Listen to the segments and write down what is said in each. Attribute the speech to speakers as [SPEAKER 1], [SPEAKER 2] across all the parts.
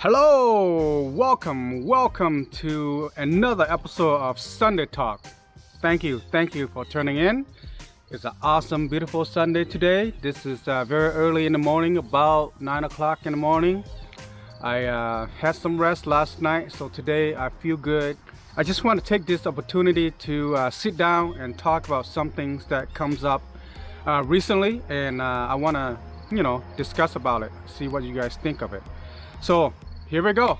[SPEAKER 1] Hello, welcome to another episode of Sunday Talk. Thank you for tuning in. It's an awesome, beautiful Sunday today. This is very early in the morning, about 9 o'clock in the morning. I had some rest last night, so today I feel good. I just want to take this opportunity to sit down and talk about some things that comes up recently, and I want to, discuss about it, see what you guys think of it. So here we go.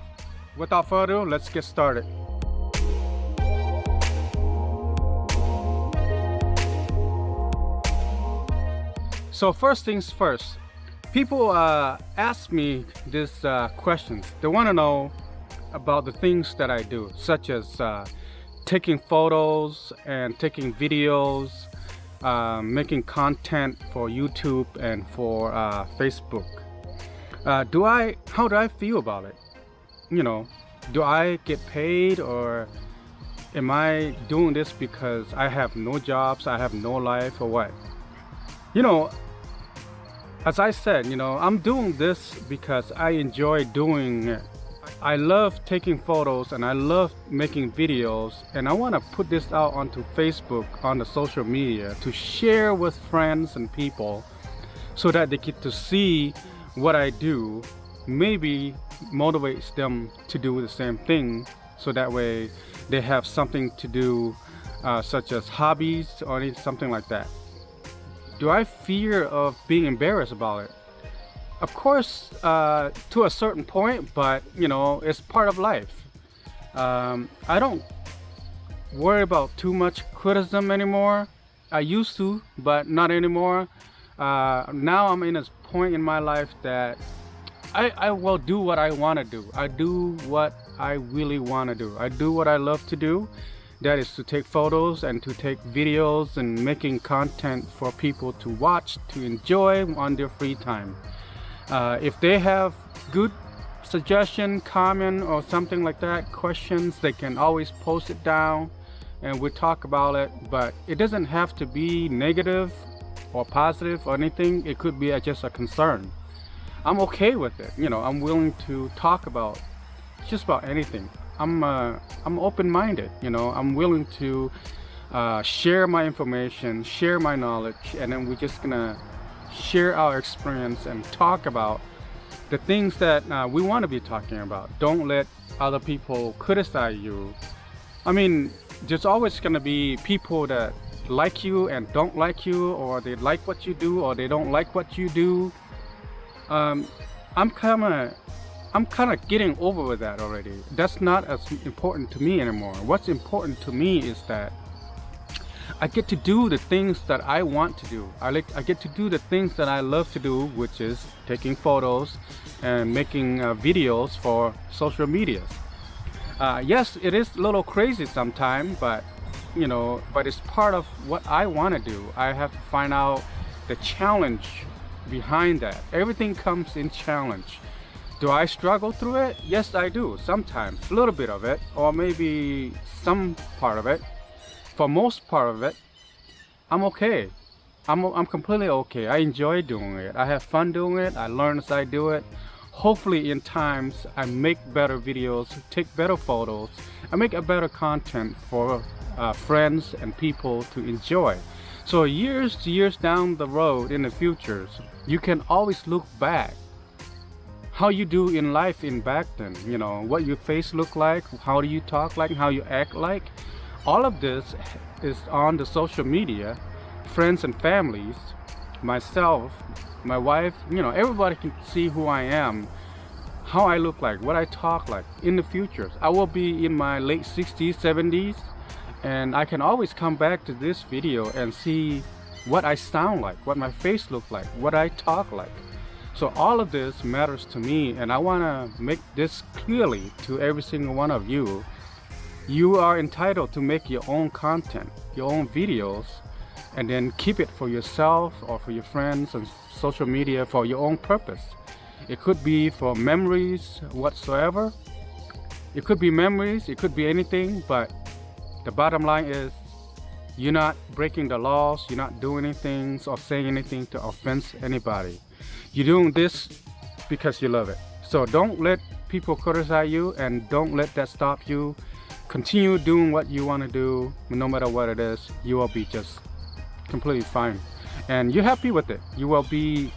[SPEAKER 1] Without further ado, let's get started. So first things first, people ask me these questions. They want to know about the things that I do, such as taking photos and taking videos, making content for YouTube and for Facebook. How do I feel about it? Do I get paid, or am I doing this because I have no jobs, I have no life, or what? As I said, I'm doing this because I enjoy doing it. I love taking photos and I love making videos, and I want to put this out onto Facebook, on the social media, to share with friends and people so that they get to see what I do, maybe motivates them to do the same thing, so that way they have something to do, such as hobbies or something like that. Do I fear of being embarrassed about it? Of course, to a certain point, but it's part of life. I don't worry about too much criticism anymore. I used to, but not anymore. Now I'm in a point in my life that I will do what I want to do. I do what I really want to do. I do what I love to do. That is to take photos and to take videos and making content for people to watch, to enjoy on their free time. If they have good suggestion, comment, or something like that, questions, they can always post it down and we'll talk about it. But it doesn't have to be negative or positive or anything. It could be just a concern. I'm okay with it. I'm willing to talk about just about anything. I'm open-minded. I'm willing to share my information, share my knowledge, and then we're just gonna share our experience and talk about the things that we want to be talking about. Don't let other people criticize you. I mean, there's always gonna be people that like you and don't like you, or they like what you do or they don't like what you do. I'm kind of getting over with that already. That's not as important to me anymore. What's important to me is that I get to do the things that I want to do. I get to do the things that I love to do, which is taking photos and making videos for social medias. Yes, it is a little crazy sometimes, but it's part of what I want to do. I have to find out the challenge behind that. Everything comes in challenge. Do I struggle through it? Yes, I do. Sometimes, a little bit of it, or maybe some part of it. For most part of it, I'm okay. I'm completely okay. I enjoy doing it. I have fun doing it. I learn as I do it. Hopefully in times I make better videos, take better photos, I make a better content for friends and people to enjoy. So years down the road in the future, you can always look back how you do in life in back then, what your face look like, how do you talk like, how you act like. All of this is on the social media. Friends and families, myself, my wife, everybody can see who I am, how I look like, what I talk like in the future. I will be in my late 60s, 70s, and I can always come back to this video and see what I sound like, what my face look like, what I talk like. So all of this matters to me, and I want to make this clearly to every single one of you. You are entitled to make your own content, your own videos, and then keep it for yourself or for your friends on social media for your own purpose. It could be for memories whatsoever. It could be memories, it could be anything, but the bottom line is you're not breaking the laws, you're not doing anything or saying anything to offend anybody. You're doing this because you love it. So don't let people criticize you, and don't let that stop you. Continue doing what you want to do, no matter what it is. You will be just completely fine, and you're happy with it. You will be,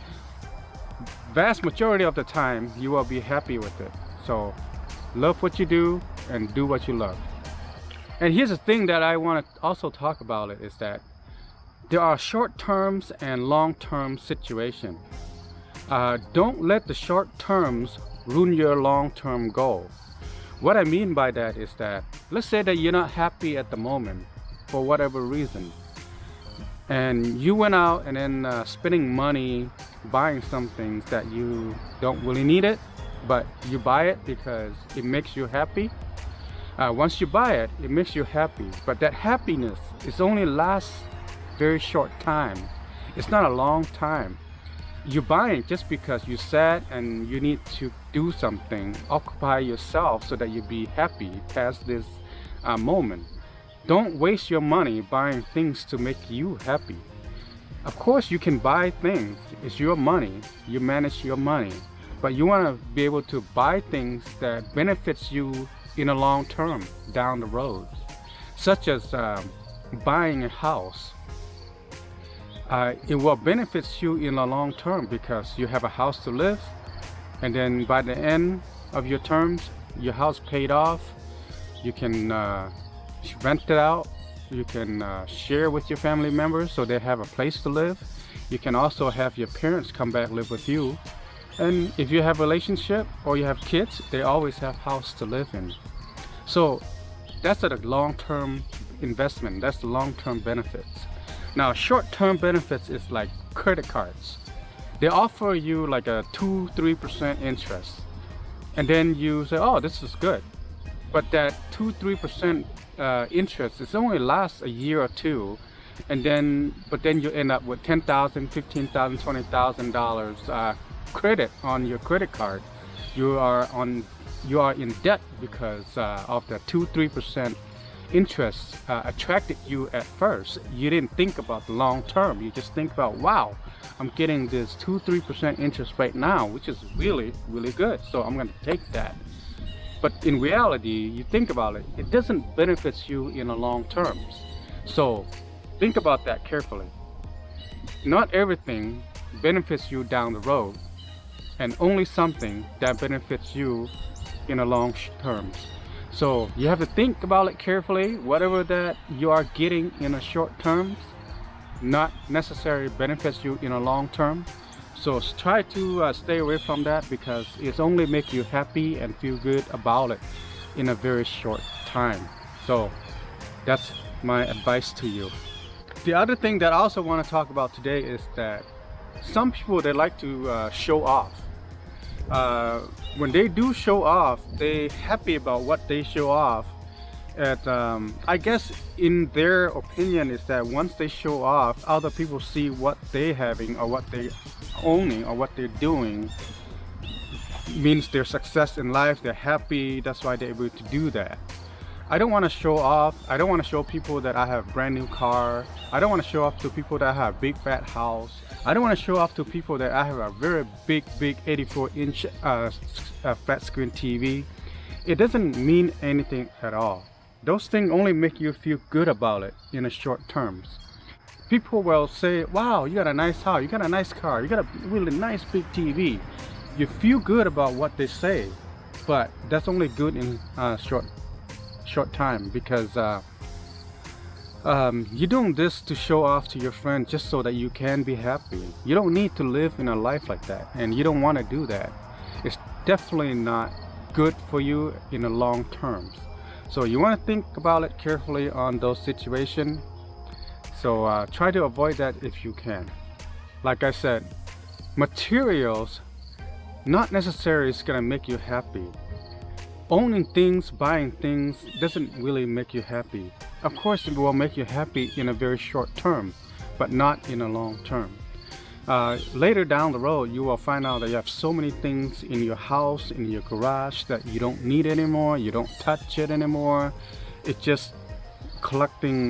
[SPEAKER 1] vast majority of the time, you will be happy with it. So love what you do and do what you love. And here's the thing that I want to also talk about it, is that there are short terms and long term situations. Don't let the short terms ruin your long term goal. What I mean by that is that, let's say that you're not happy at the moment for whatever reason, and you went out and then spending money buying some things that you don't really need it, but you buy it because it makes you happy. Once you buy it, it makes you happy, but that happiness is only lasts very short time. It's not a long time. You're buying just because you're sad and you need to do something, occupy yourself so that you be happy past this moment. Don't waste your money buying things to make you happy. Of course you can buy things, it's your money, you manage your money, but you want to be able to buy things that benefits you in a long term down the road, such as buying a house. It will benefit you in the long term because you have a house to live, and then by the end of your terms, your house paid off. You can rent it out. You can share with your family members so they have a place to live. You can also have your parents come back live with you. And if you have a relationship or you have kids, they always have house to live in. So that's a long-term investment. That's the long-term benefits. Now, short-term benefits is like credit cards. They offer you like a 2-3% interest, and then you say, "Oh, this is good." But that 2-3% interest is only lasts a year or two, and then you end up with $10,000, $15,000, $20,000 credit on your credit card. You are in debt because of the 2-3% interest attracted you at first. You didn't think about the long term. You just think about, wow, I'm getting this 2-3% interest right now, which is really, really good. So I'm going to take that. But in reality, you think about it, it doesn't benefit you in the long terms. So think about that carefully. Not everything benefits you down the road, and only something that benefits you in the long terms. So you have to think about it carefully. Whatever that you are getting in the short terms, not necessarily benefits you in a long term. So try to stay away from that, because it's only make you happy and feel good about it in a very short time. So that's my advice to you. The other thing that I also want to talk about today is that some people, they like to show off. When they do show off, they happy about what they show off. And I guess in their opinion is that once they show off, other people see what they having or what they owning or what they're doing, means their success in life. They're happy. That's why they're able to do that. I don't want to show off. I don't want to show people that I have a brand new car. I don't want to show off to people that I have a big fat house. I don't want to show off to people that I have a very big 84-inch flat screen TV. It doesn't mean anything at all. Those things only make you feel good about it in the short terms. People will say, wow, you got a nice house, you got a nice car, you got a really nice big TV. You feel good about what they say, but that's only good in short time, because you're doing this to show off to your friend just so that you can be happy. You don't need to live in a life like that, and you don't want to do that. It's definitely not good for you in the long terms. So you want to think about it carefully on those situations. So try to avoid that if you can. Like I said, materials not necessarily is gonna make you happy. Owning things, buying things doesn't really make you happy. Of course it will make you happy in a very short term, but not in a long term. Later down the road, you will find out that you have so many things in your house, in your garage, that you don't need anymore. You don't touch it anymore. It's just collecting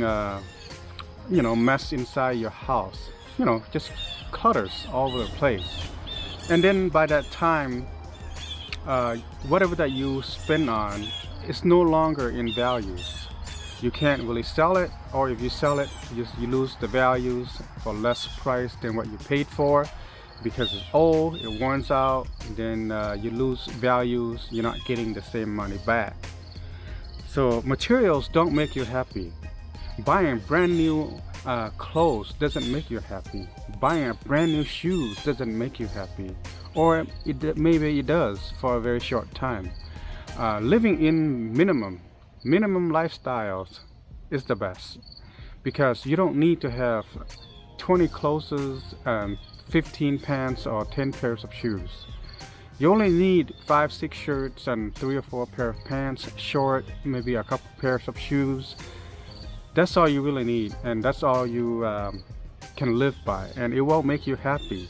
[SPEAKER 1] mess inside your house, just clutters all over the place. And then by that time, whatever that you spend on is no longer in values. You can't really sell it, or if you sell it, you lose the values for less price than what you paid for, because it's old, it wears out, then you lose values, you're not getting the same money back. So materials don't make you happy. Buying brand new clothes doesn't make you happy. Buying a brand new shoes doesn't make you happy, or maybe it does for a very short time. Living in minimum lifestyles is the best, because you don't need to have 20 clothes, 15 pants, or 10 pairs of shoes. You only need 5-6 shirts and 3 or 4 pair of pants, short, maybe a couple pairs of shoes. That's all you really need, and that's all you can live by, and it won't make you happy,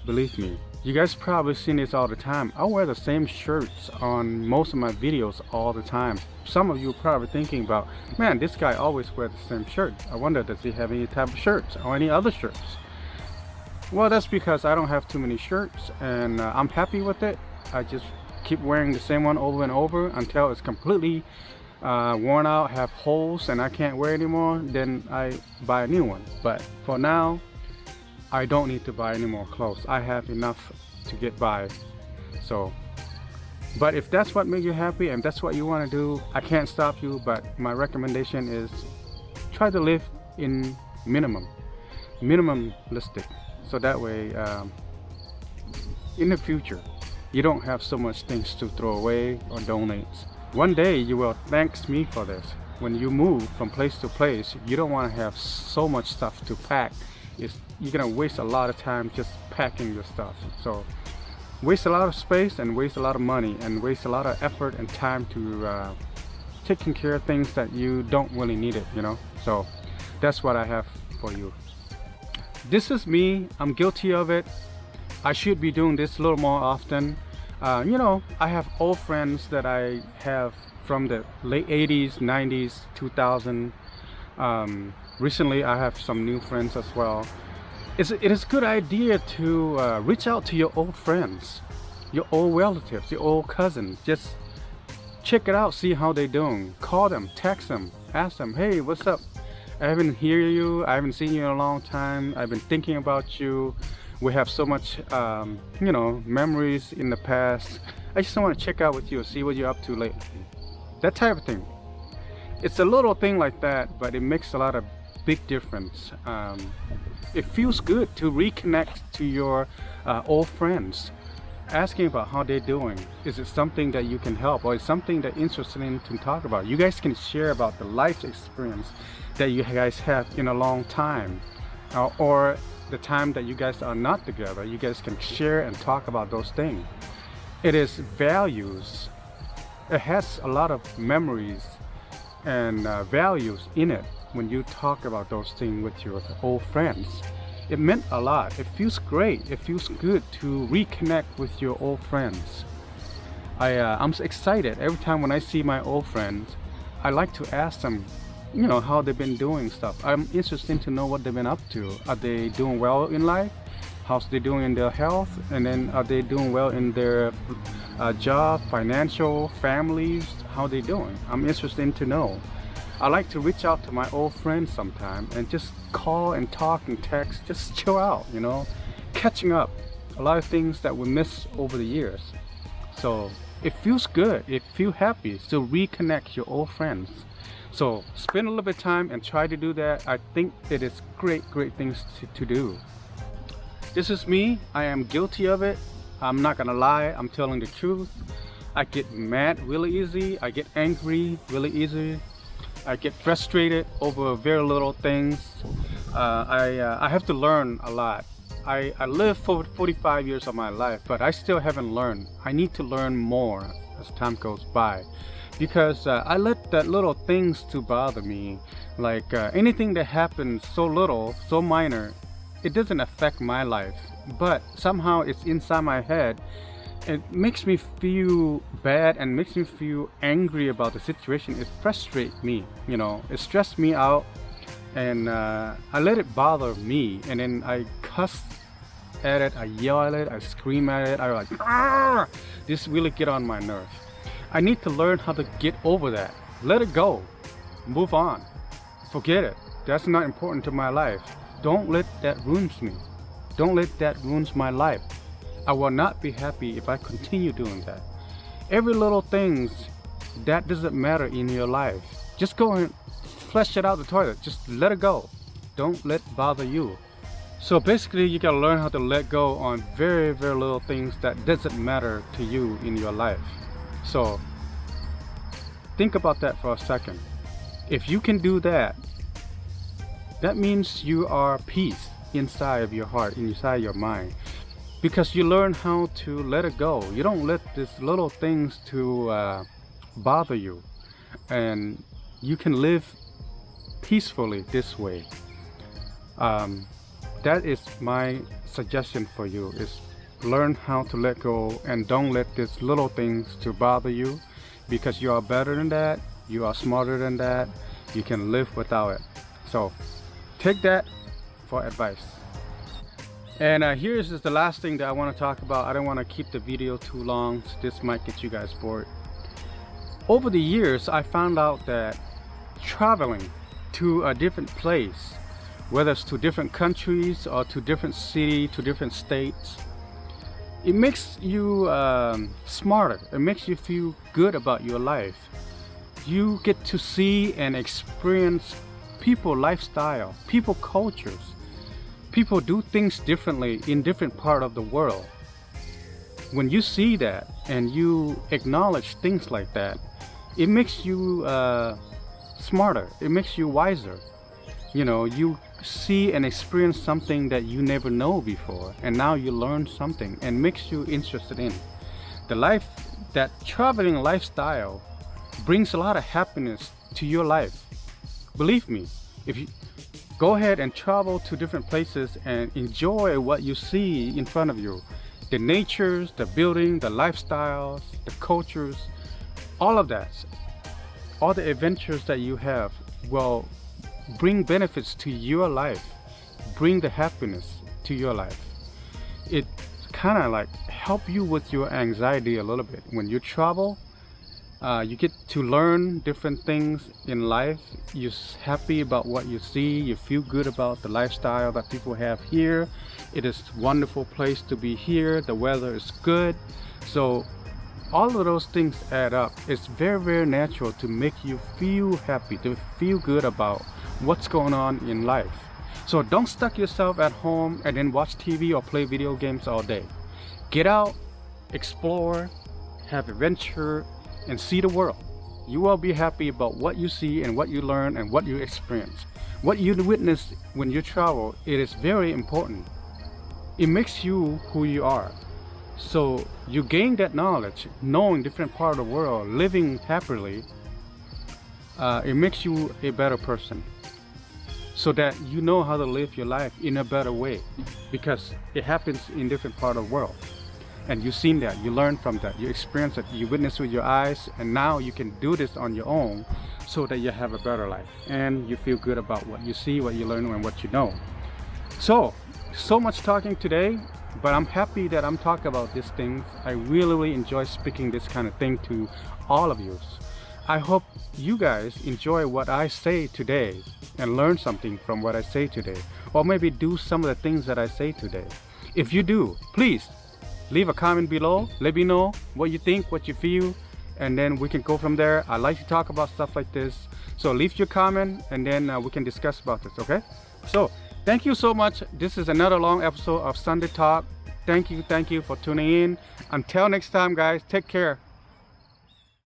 [SPEAKER 1] believe me. You guys probably seen this all the time. I wear the same shirts on most of my videos all the time. Some of you are probably thinking about, man, this guy always wears the same shirt. I wonder, does he have any type of shirts or any other shirts? Well, that's because I don't have too many shirts, and I'm happy with it. I just keep wearing the same one over and over until it's completely worn out, have holes, and I can't wear it anymore. Then I buy a new one. But for now, I don't need to buy any more clothes. I have enough to get by. So, but if that's what makes you happy and that's what you want to do, I can't stop you. But my recommendation is try to live in minimalistic, so that way in the future you don't have so much things to throw away or donate. One day you will thank me for this. When you move from place to place, you don't want to have so much stuff to pack. You're gonna waste a lot of time just packing your stuff. So waste a lot of space and waste a lot of money and waste a lot of effort and time to taking care of things that you don't really need it, you know. So that's what I have for you. This is me. I'm guilty of it. I should be doing this a little more often. You know, I have old friends that I have from the late 80s, 90s, 2000. Recently I have some new friends as well. It is a good idea to reach out to your old friends, your old relatives, your old cousins. Just check it out, see how they're doing. Call them, text them, ask them, hey, what's up? I haven't heard you, I haven't seen you in a long time. I've been thinking about you. We have so much you know, memories in the past. I just want to check out with you, see what you're up to lately. That type of thing. It's a little thing like that, but it makes a lot of big difference. It feels good to reconnect to your old friends, asking about how they're doing. Is it something that you can help, or is something that interesting to talk about? You guys can share about the life experience that you guys have in a long time, or the time that you guys are not together. You guys can share and talk about those things. It is values. It has a lot of memories and values in it. When you talk about those things with your old friends, it meant a lot. It feels great. It feels good to reconnect with your old friends. I'm excited every time when I see my old friends. I like to ask them, you know, how they've been doing stuff. I'm interested to know what they've been up to. Are they doing well in life? How's they doing in their health? And then are they doing well in their job, financial, families? How they doing? I'm interested to know. I like to reach out to my old friends sometime and just call and talk and text, just chill out, you know, catching up. A lot of things that we missed over the years. So it feels good. It feels happy to reconnect your old friends. So spend a little bit of time and try to do that. I think it is great things to do. This is me. I am guilty of it. I'm not gonna lie. I'm telling the truth. I get mad really easy. I get angry really easy. I get frustrated over very little things. I have to learn a lot. I lived for 45 years of my life, but I still haven't learned. I need to learn more as time goes by, because I let that little things to bother me. Like anything that happens so little, so minor, it doesn't affect my life, but somehow it's inside my head. It makes me feel bad and makes me feel angry about the situation. It frustrates me, you know, it stressed me out, and I let it bother me, and then I cuss at it, I yell at it, I scream at it, I like, "Argh!" This really get on my nerve. I need to learn how to get over that. Let it go. Move on. Forget it. That's not important to my life. Don't let that ruin me. Don't let that ruin my life. I will not be happy if I continue doing that. Every little things that doesn't matter in your life, just go and flush it out the toilet. Just let it go. Don't let it bother you. So basically, you gotta learn how to let go on very, very little things that doesn't matter to you in your life. So think about that for a second. If you can do that, that means you are peace inside of your heart, inside your mind, because you learn how to let it go. You don't let these little things to bother you, and you can live peacefully this way. That is my suggestion for you, is learn how to let go and don't let these little things to bother you, because you are better than that, you are smarter than that, you can live without it. So take that for advice. And here's just the last thing that I want to talk about. I don't want to keep the video too long, so this might get you guys bored. Over the years, I found out that traveling to a different place, whether it's to different countries or to different city, to different states, it makes you smarter. It makes you feel good about your life. You get to see and experience people lifestyle, people cultures. People do things differently in different part of the world. When you see that and you acknowledge things like that, it makes you smarter. It makes you wiser. You know, you see and experience something that you never know before, and now you learn something and makes you interested in the life. That traveling lifestyle brings a lot of happiness to your life. Believe me, if you go ahead and travel to different places and enjoy what you see in front of you, the natures, the building, the lifestyles, the cultures, all of that, all the adventures that you have will bring benefits to your life, bring the happiness to your life. It kind of like help you with your anxiety a little bit. When you travel, you get to learn different things in life. You're happy about what you see. You feel good about the lifestyle that people have here. It is a wonderful place to be here. The weather is good. So all of those things add up. It's very, very natural to make you feel happy, to feel good about what's going on in life. So don't stuck yourself at home and then watch TV or play video games all day. Get out, explore, have adventure, and see the world. You will be happy about what you see and what you learn and what you experience. What you witness when you travel, it is very important. It makes you who you are. So you gain that knowledge, knowing different part of the world, living happily. It makes you a better person, so that you know how to live your life in a better way, because it happens in different part of the world. And you've seen that, you learn from that, you experience it, you witness with your eyes, and now you can do this on your own so that you have a better life and you feel good about what you see, what you learn, and what you know. So much talking today, but I'm happy that I'm talking about these things. I really enjoy speaking this kind of thing to all of you. I hope you guys enjoy what I say today and learn something from what I say today, or maybe do some of the things that I say today. If you do, please leave a comment below. Let me know what you think, what you feel, and then we can go from there. I like to talk about stuff like this, so leave your comment and then we can discuss about this, okay? So thank you so much. This is another long episode of Sunday Talk. Thank you for tuning in. Until next time, guys, take care.